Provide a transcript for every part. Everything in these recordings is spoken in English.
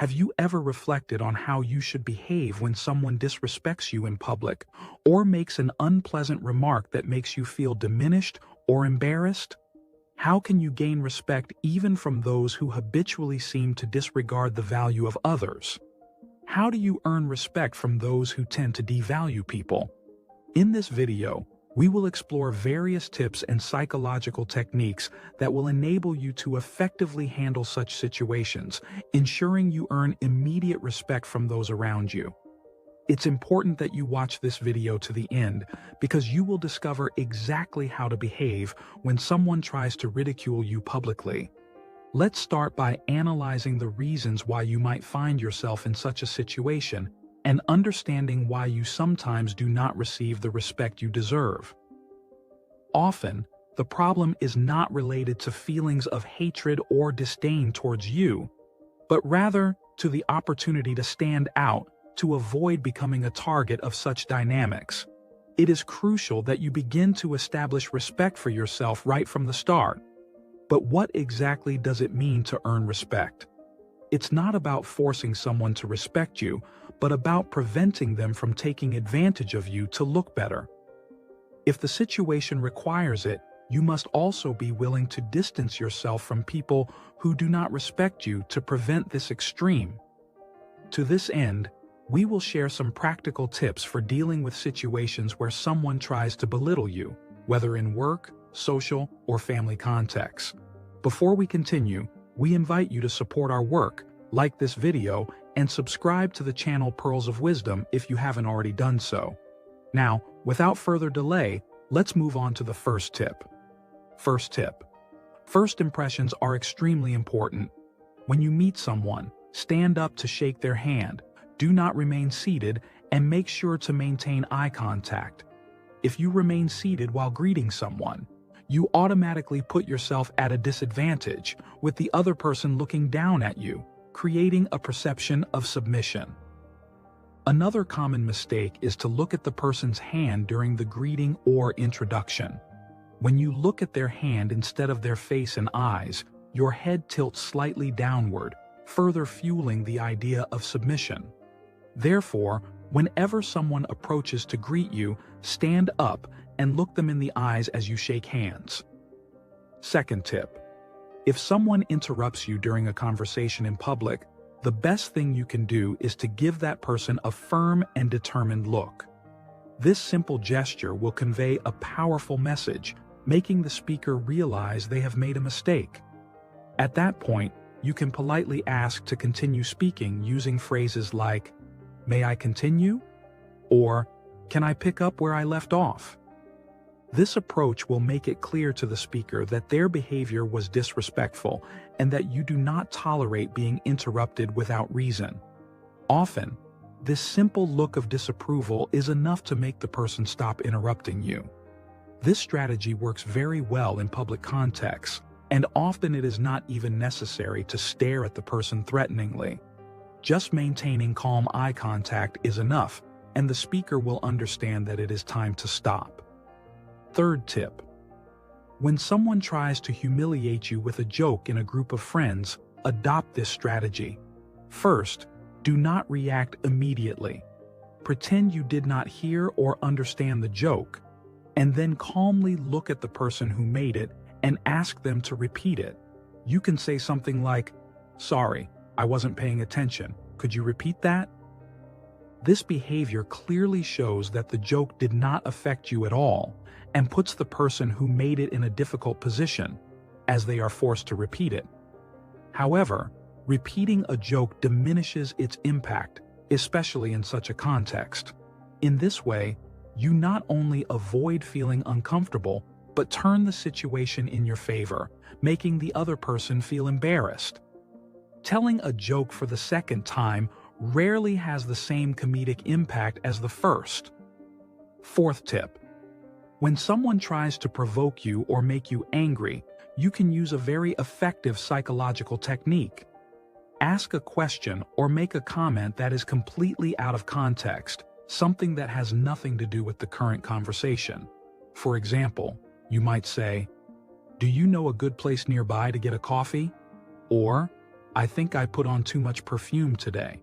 Have you ever reflected on how you should behave when someone disrespects you in public or makes an unpleasant remark that makes you feel diminished or embarrassed? How can you gain respect even from those who habitually seem to disregard the value of others? How do you earn respect from those who tend to devalue people? In this video, we will explore various tips and psychological techniques that will enable you to effectively handle such situations, ensuring you earn immediate respect from those around you. It's important that you watch this video to the end because you will discover exactly how to behave when someone tries to ridicule you publicly. Let's start by analyzing the reasons why you might find yourself in such a situation and understanding why you sometimes do not receive the respect you deserve. Often, the problem is not related to feelings of hatred or disdain towards you, but rather to the opportunity to stand out to avoid becoming a target of such dynamics. It is crucial that you begin to establish respect for yourself right from the start. But what exactly does it mean to earn respect? It's not about forcing someone to respect you, but about preventing them from taking advantage of you to look better. If the situation requires it, you must also be willing to distance yourself from people who do not respect you to prevent this extreme. To this end, we will share some practical tips for dealing with situations where someone tries to belittle you, whether in work, social, or family contexts. Before we continue, we invite you to support our work, like this video, and subscribe to the channel Pearls of Wisdom if you haven't already done so. Now, without further delay, let's move on to the first tip. First tip. First impressions are extremely important. When you meet someone, stand up to shake their hand, do not remain seated, and make sure to maintain eye contact. If you remain seated while greeting someone, you automatically put yourself at a disadvantage, with the other person looking down at you, creating a perception of submission. Another common mistake is to look at the person's hand during the greeting or introduction. When you look at their hand instead of their face and eyes, your head tilts slightly downward, further fueling the idea of submission. Therefore, whenever someone approaches to greet you, stand up and look them in the eyes as you shake hands. Second tip. If someone interrupts you during a conversation in public, the best thing you can do is to give that person a firm and determined look. This simple gesture will convey a powerful message, making the speaker realize they have made a mistake. At that point, you can politely ask to continue speaking using phrases like, "May I continue?" or "Can I pick up where I left off?" This approach will make it clear to the speaker that their behavior was disrespectful and that you do not tolerate being interrupted without reason. Often, this simple look of disapproval is enough to make the person stop interrupting you. This strategy works very well in public contexts, and often it is not even necessary to stare at the person threateningly. Just maintaining calm eye contact is enough, and the speaker will understand that it is time to stop. Third tip. When someone tries to humiliate you with a joke in a group of friends, adopt this strategy. First, do not react immediately. Pretend you did not hear or understand the joke, and then calmly look at the person who made it and ask them to repeat it. You can say something like, "Sorry, I wasn't paying attention. Could you repeat that?" This behavior clearly shows that the joke did not affect you at all and puts the person who made it in a difficult position, as they are forced to repeat it. However, repeating a joke diminishes its impact, especially in such a context. In this way, you not only avoid feeling uncomfortable, but turn the situation in your favor, making the other person feel embarrassed. Telling a joke for the second time rarely has the same comedic impact as the first. Fourth tip. When someone tries to provoke you or make you angry, you can use a very effective psychological technique. Ask a question or make a comment that is completely out of context, something that has nothing to do with the current conversation. For example, you might say, "Do you know a good place nearby to get a coffee?" Or, I think I put on too much perfume today.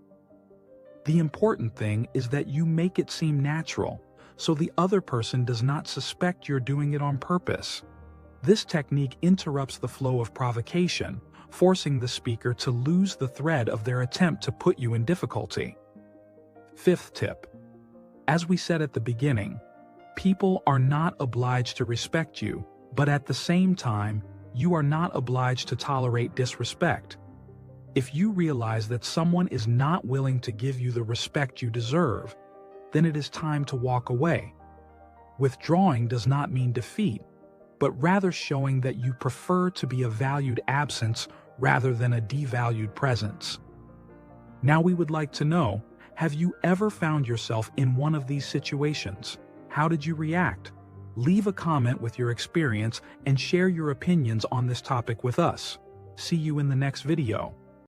The important thing is that you make it seem natural, so the other person does not suspect you're doing it on purpose. This technique interrupts the flow of provocation, forcing the speaker to lose the thread of their attempt to put you in difficulty. Fifth tip. As we said at the beginning, people are not obliged to respect you, but at the same time, you are not obliged to tolerate disrespect. If you realize that someone is not willing to give you the respect you deserve, then it is time to walk away. Withdrawing does not mean defeat, but rather showing that you prefer to be a valued absence rather than a devalued presence. Now we would like to know, have you ever found yourself in one of these situations? How did you react? Leave a comment with your experience and share your opinions on this topic with us. See you in the next video.